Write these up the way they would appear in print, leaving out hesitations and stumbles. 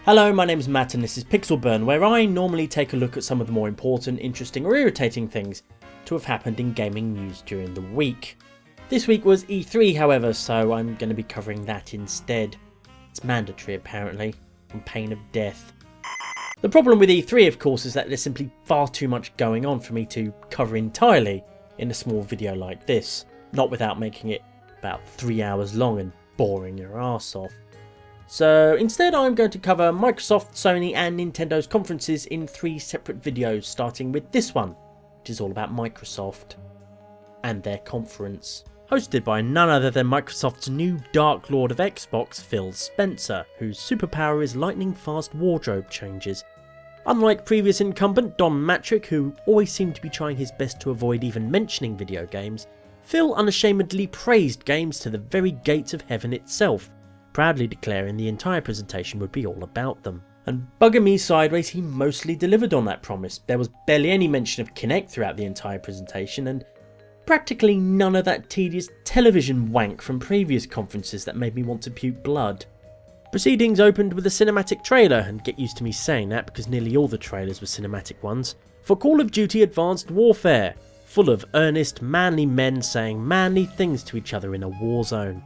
Hello, my name is Matt and this is Pixel Burn, where I normally take a look at some of the more important, interesting or irritating things to have happened in gaming news during the week. This week was E3 however, so I'm going to be covering that instead. It's mandatory apparently, on pain of death. The problem with E3 of course is that there's simply far too much going on for me to cover entirely in a small video like this, not without making it about 3 hours long and boring your arse off. So instead I'm going to cover Microsoft, Sony and Nintendo's conferences in 3 separate videos, starting with this one, which is all about Microsoft and their conference. Hosted by none other than Microsoft's new Dark Lord of Xbox, Phil Spencer, whose superpower is lightning fast wardrobe changes. Unlike previous incumbent Don Mattrick, who always seemed to be trying his best to avoid even mentioning video games, Phil unashamedly praised games to the very gates of heaven itself, proudly declaring the entire presentation would be all about them. And bugger me sideways, he mostly delivered on that promise. There was barely any mention of Kinect throughout the entire presentation, and practically none of that tedious television wank from previous conferences that made me want to puke blood. Proceedings opened with a cinematic trailer, and get used to me saying that because nearly all the trailers were cinematic ones, for Call of Duty Advanced Warfare, full of earnest, manly men saying manly things to each other in a war zone.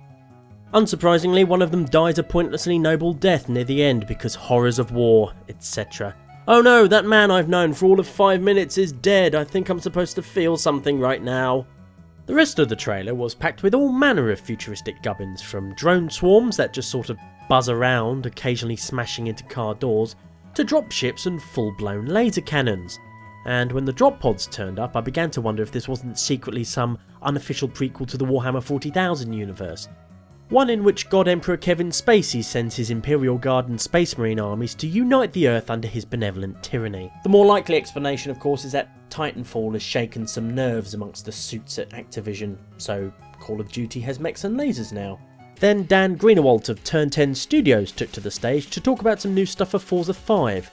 Unsurprisingly, one of them dies a pointlessly noble death near the end because horrors of war, etc. Oh no, that man I've known for all of 5 minutes is dead. I think I'm supposed to feel something right now. The rest of the trailer was packed with all manner of futuristic gubbins, from drone swarms that just sort of buzz around, occasionally smashing into car doors, to dropships and full-blown laser cannons. And when the drop pods turned up, I began to wonder if this wasn't secretly some unofficial prequel to the Warhammer 40,000 universe. One in which God Emperor Kevin Spacey sends his Imperial Guard and Space Marine armies to unite the Earth under his benevolent tyranny. The more likely explanation of course is that Titanfall has shaken some nerves amongst the suits at Activision, so Call of Duty has mechs and lasers now. Then Dan Greenawalt of Turn 10 Studios took to the stage to talk about some new stuff for Forza 5.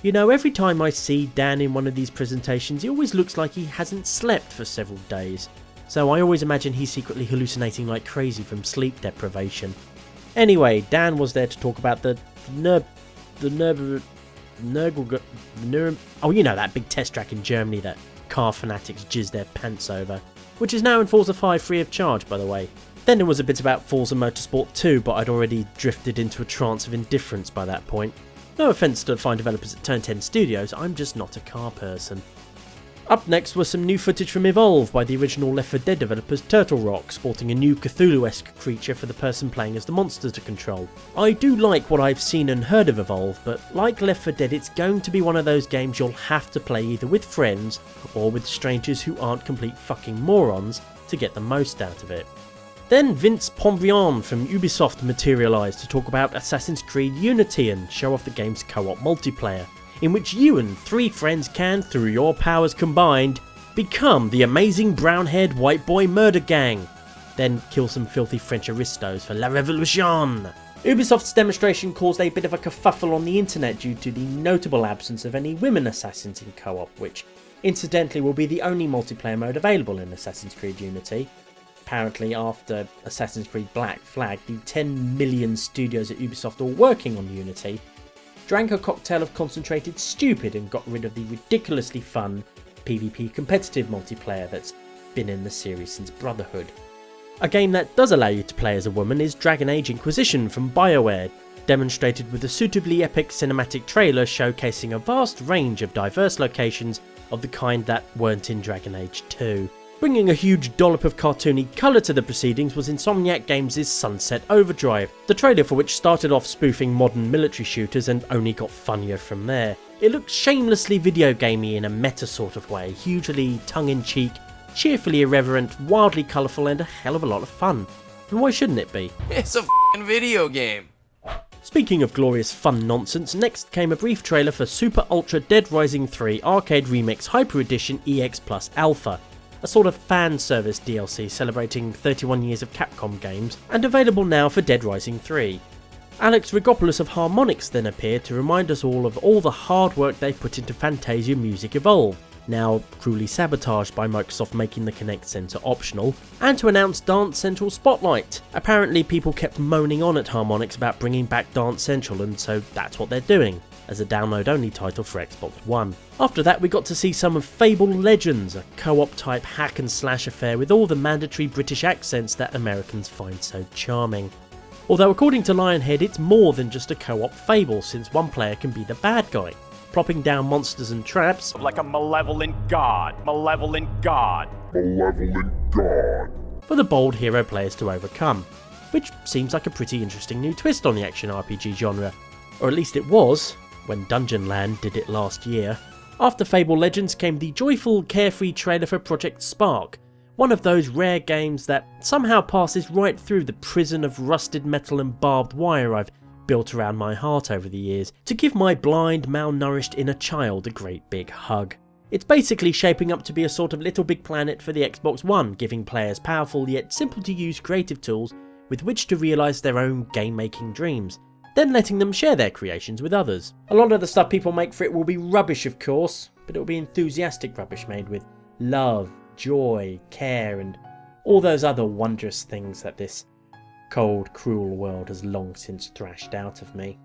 You know, every time I see Dan in one of these presentations he always looks like he hasn't slept for several days. So I always imagine he's secretly hallucinating like crazy from sleep deprivation. Anyway, Dan was there to talk about oh you know, that big test track in Germany that car fanatics jizz their pants over, which is now in Forza 5 free of charge by the way. Then there was a bit about Forza Motorsport 2, but I'd already drifted into a trance of indifference by that point. No offence to the fine developers at Turn 10 Studios, I'm just not a car person. Up next was some new footage from Evolve by the original Left 4 Dead developers Turtle Rock, sporting a new Cthulhu-esque creature for the person playing as the monster to control. I do like what I've seen and heard of Evolve, but like Left 4 Dead it's going to be one of those games you'll have to play either with friends or with strangers who aren't complete fucking morons to get the most out of it. Then Vince Pombriand from Ubisoft materialised to talk about Assassin's Creed Unity and show off the game's co-op multiplayer, in which you and 3 friends can, through your powers combined, become the amazing brown-haired white boy murder gang, then kill some filthy French aristos for La Revolution. Ubisoft's demonstration caused a bit of a kerfuffle on the internet due to the notable absence of any women assassins in co-op, which incidentally will be the only multiplayer mode available in Assassin's Creed Unity. Apparently after Assassin's Creed Black Flag, the 10 million studios at Ubisoft all working on Unity drank a cocktail of concentrated stupid and got rid of the ridiculously fun PvP competitive multiplayer that's been in the series since Brotherhood. A game that does allow you to play as a woman is Dragon Age Inquisition from BioWare, demonstrated with a suitably epic cinematic trailer showcasing a vast range of diverse locations of the kind that weren't in Dragon Age 2. Bringing a huge dollop of cartoony colour to the proceedings was Insomniac Games' Sunset Overdrive, the trailer for which started off spoofing modern military shooters and only got funnier from there. It looked shamelessly video gamey in a meta sort of way, hugely tongue-in-cheek, cheerfully irreverent, wildly colourful and a hell of a lot of fun. And why shouldn't it be? It's a f***ing video game! Speaking of glorious fun nonsense, next came a brief trailer for Super Ultra Dead Rising 3 Arcade Remix Hyper Edition EX Plus Alpha, a sort of fan service DLC celebrating 31 years of Capcom games, and available now for Dead Rising 3. Alex Rigopoulos of Harmonix then appeared to remind us all of all the hard work they put into Fantasia Music Evolve, now cruelly sabotaged by Microsoft making the Kinect Center optional, and to announce Dance Central Spotlight. Apparently people kept moaning on at Harmonix about bringing back Dance Central, and so that's what they're doing, as a download-only title for Xbox One. After that we got to see some of Fable Legends, a co-op type hack and slash affair with all the mandatory British accents that Americans find so charming. Although according to Lionhead it's more than just a co-op Fable, since one player can be the bad guy, plopping down monsters and traps like a malevolent god, malevolent god, malevolent god, for the bold hero players to overcome, which seems like a pretty interesting new twist on the action RPG genre, or at least it was when Dungeon Land did it last year. After Fable Legends came the joyful, carefree trailer for Project Spark, one of those rare games that somehow passes right through the prison of rusted metal and barbed wire I've built around my heart over the years, to give my blind, malnourished inner child a great big hug. It's basically shaping up to be a sort of Little Big Planet for the Xbox One, giving players powerful yet simple to use creative tools with which to realise their own game making dreams, then letting them share their creations with others. A lot of the stuff people make for it will be rubbish of course, but it will be enthusiastic rubbish made with love, joy, care, and all those other wondrous things that this cold, cruel world has long since thrashed out of me.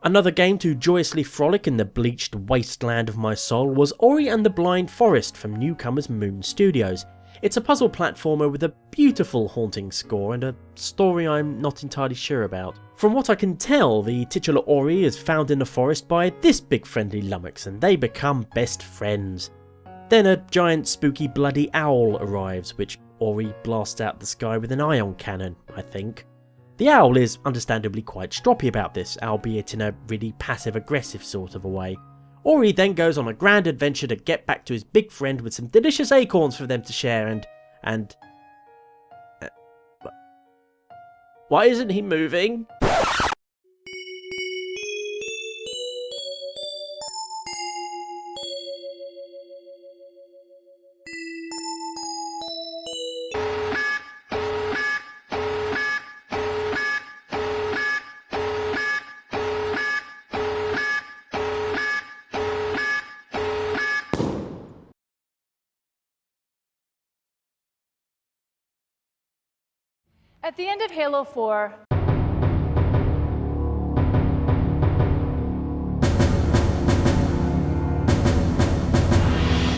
Another game to joyously frolic in the bleached wasteland of my soul was Ori and the Blind Forest from newcomers Moon Studios. It's a puzzle platformer with a beautiful haunting score and a story I'm not entirely sure about. From what I can tell, the titular Ori is found in a forest by this big friendly lummox and they become best friends. Then a giant spooky bloody owl arrives, which Ori blasts out the sky with an ion cannon, I think. The owl is understandably quite stroppy about this, albeit in a really passive-aggressive sort of a way. Ori then goes on a grand adventure to get back to his big friend with some delicious acorns for them to share and why isn't he moving? At the end of Halo 4,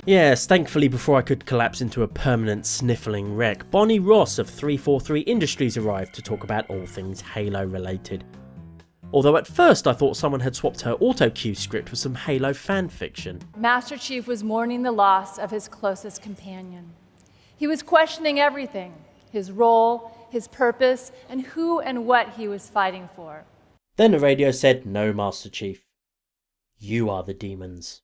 yes, thankfully before I could collapse into a permanent sniffling wreck, Bonnie Ross of 343 Industries arrived to talk about all things Halo related. Although at first I thought someone had swapped her auto-cue script with some Halo fanfiction. Master Chief was mourning the loss of his closest companion. He was questioning everything, his role, his purpose, and who and what he was fighting for. Then the radio said, "No, Master Chief. You are the demons."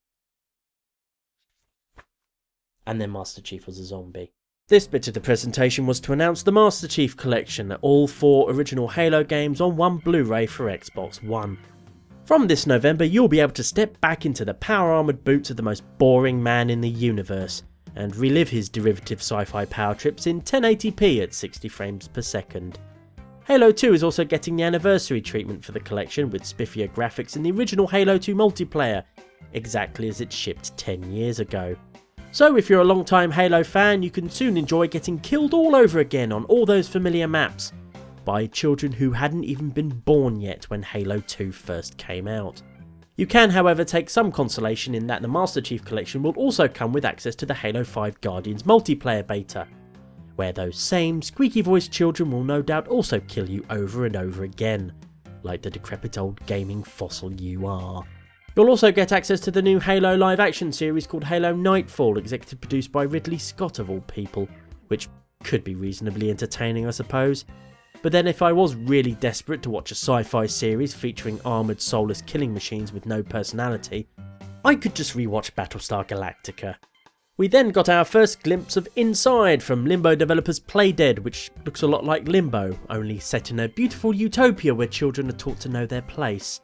And then Master Chief was a zombie. This bit of the presentation was to announce the Master Chief Collection, all 4 original Halo games on one Blu-ray for Xbox One. From this November you'll be able to step back into the power-armoured boots of the most boring man in the universe, and relive his derivative sci-fi power trips in 1080p at 60 frames per second. Halo 2 is also getting the anniversary treatment for the collection with spiffier graphics in the original Halo 2 multiplayer, exactly as it shipped 10 years ago. So if you're a long-time Halo fan, you can soon enjoy getting killed all over again on all those familiar maps, by children who hadn't even been born yet when Halo 2 first came out. You can, however, take some consolation in that the Master Chief Collection will also come with access to the Halo 5 Guardians multiplayer beta, where those same squeaky-voiced children will no doubt also kill you over and over again, like the decrepit old gaming fossil you are. You'll also get access to the new Halo live-action series called Halo Nightfall, executive produced by Ridley Scott of all people, which could be reasonably entertaining I suppose. But then if I was really desperate to watch a sci-fi series featuring armoured soulless killing machines with no personality, I could just rewatch Battlestar Galactica. We then got our first glimpse of Inside from Limbo developers Playdead, which looks a lot like Limbo, only set in a beautiful utopia where children are taught to know their place.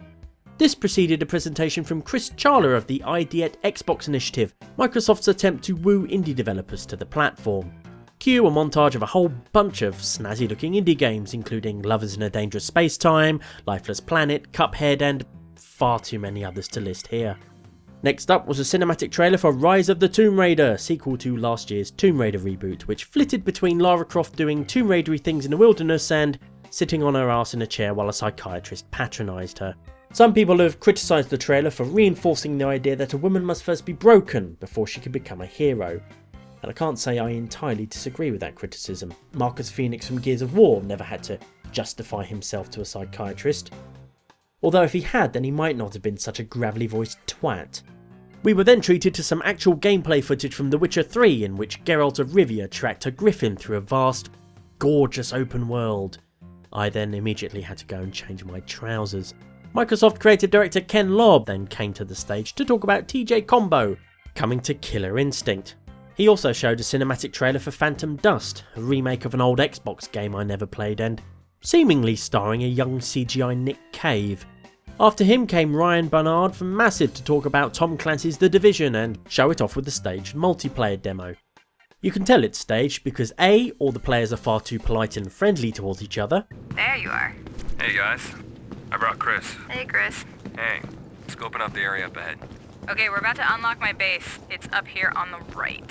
This preceded a presentation from Chris Charler of the ID at Xbox initiative, Microsoft's attempt to woo indie developers to the platform. Cue a montage of a whole bunch of snazzy looking indie games including Lovers in a Dangerous Space-Time, Lifeless Planet, Cuphead and far too many others to list here. Next up was a cinematic trailer for Rise of the Tomb Raider, sequel to last year's Tomb Raider reboot, which flitted between Lara Croft doing Tomb Raidery things in the wilderness and sitting on her ass in a chair while a psychiatrist patronised her. Some people have criticised the trailer for reinforcing the idea that a woman must first be broken before she can become a hero. And I can't say I entirely disagree with that criticism. Marcus Phoenix from Gears of War never had to justify himself to a psychiatrist. Although if he had, then he might not have been such a gravelly voiced twat. We were then treated to some actual gameplay footage from The Witcher 3 in which Geralt of Rivia tracked a griffin through a vast, gorgeous open world. I then immediately had to go and change my trousers. Microsoft creative director Ken Lobb then came to the stage to talk about TJ Combo coming to Killer Instinct. He also showed a cinematic trailer for Phantom Dust, a remake of an old Xbox game I never played and seemingly starring a young CGI Nick Cave. After him came Ryan Bernard from Massive to talk about Tom Clancy's The Division and show it off with a staged multiplayer demo. You can tell it's staged because A, all the players are far too polite and friendly towards each other. There you are. Hey guys, I brought Chris. Hey, Chris. Hey, scoping out the area up ahead. Okay, we're about to unlock my base. It's up here on the right.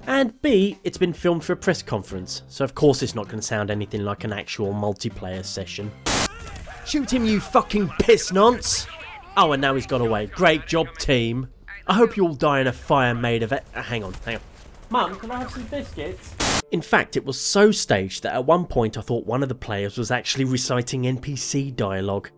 And B, it's been filmed for a press conference, so of course it's not going to sound anything like an actual multiplayer session. Shoot him, you fucking piss nonce! Oh, and now he's gone away. Great job, team. I hope you all die in a fire made of it. Hang on. Mum, can I have some biscuits? In fact, it was so staged that at one point I thought one of the players was actually reciting NPC dialogue.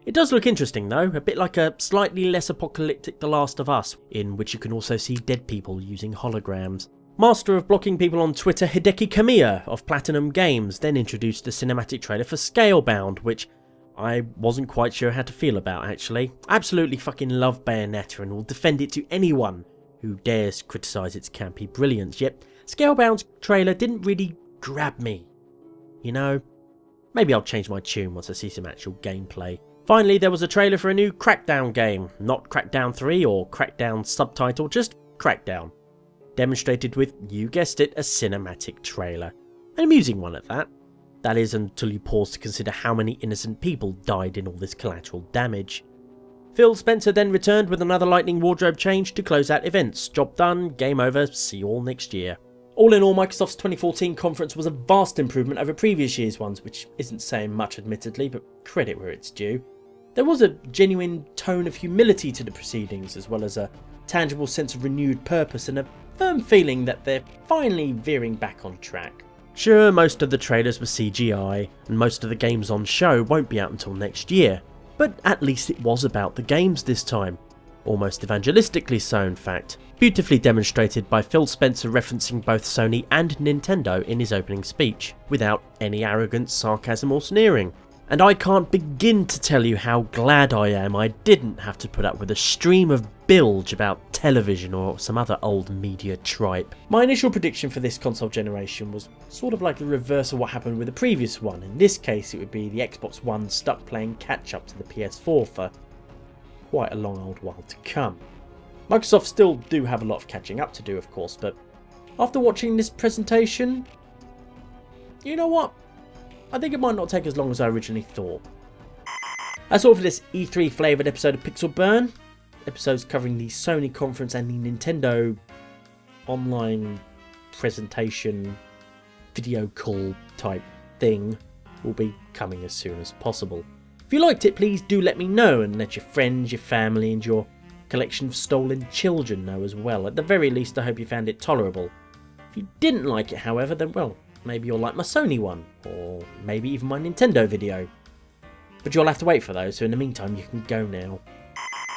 It does look interesting though, a bit like a slightly less apocalyptic The Last of Us, in which you can also see dead people using holograms. Master of blocking people on Twitter, Hideki Kamiya of Platinum Games then introduced the cinematic trailer for Scalebound, which I wasn't quite sure how to feel about actually. I absolutely fucking love Bayonetta and will defend it to anyone who dares criticise its campy brilliance, yet Scalebound's trailer didn't really grab me. You know, maybe I'll change my tune once I see some actual gameplay. Finally, there was a trailer for a new Crackdown game, not Crackdown 3 or Crackdown subtitle, just Crackdown. Demonstrated with, you guessed it, a cinematic trailer. An amusing one at that. That is until you pause to consider how many innocent people died in all this collateral damage. Phil Spencer then returned with another lightning wardrobe change to close out events. Job done, game over, see you all next year. All in all, Microsoft's 2014 conference was a vast improvement over previous year's ones, which isn't saying much admittedly, but credit where it's due. There was a genuine tone of humility to the proceedings, as well as a tangible sense of renewed purpose and a firm feeling that they're finally veering back on track. Sure, most of the trailers were CGI, and most of the games on show won't be out until next year, but at least it was about the games this time. Almost evangelistically so, in fact. Beautifully demonstrated by Phil Spencer referencing both Sony and Nintendo in his opening speech, without any arrogance, sarcasm or sneering. And I can't begin to tell you how glad I am I didn't have to put up with a stream of bilge about television or some other old media tripe. My initial prediction for this console generation was sort of like the reverse of what happened with the previous one. In this case it would be the Xbox One stuck playing catch up to the PS4 for quite a long old while to come. Microsoft still do have a lot of catching up to do of course, but after watching this presentation, you know what? I think it might not take as long as I originally thought. That's all for this E3 flavoured episode of Pixel Burn. Episodes covering the Sony conference and the Nintendo online presentation video call type thing will be coming as soon as possible. If you liked it, please do let me know and let your friends, your family and your collection of stolen children know as well. At the very least, I hope you found it tolerable. If you didn't like it, however, then well, maybe you'll like my Sony one, or maybe even my Nintendo video. But you'll have to wait for those, so in the meantime you can go now.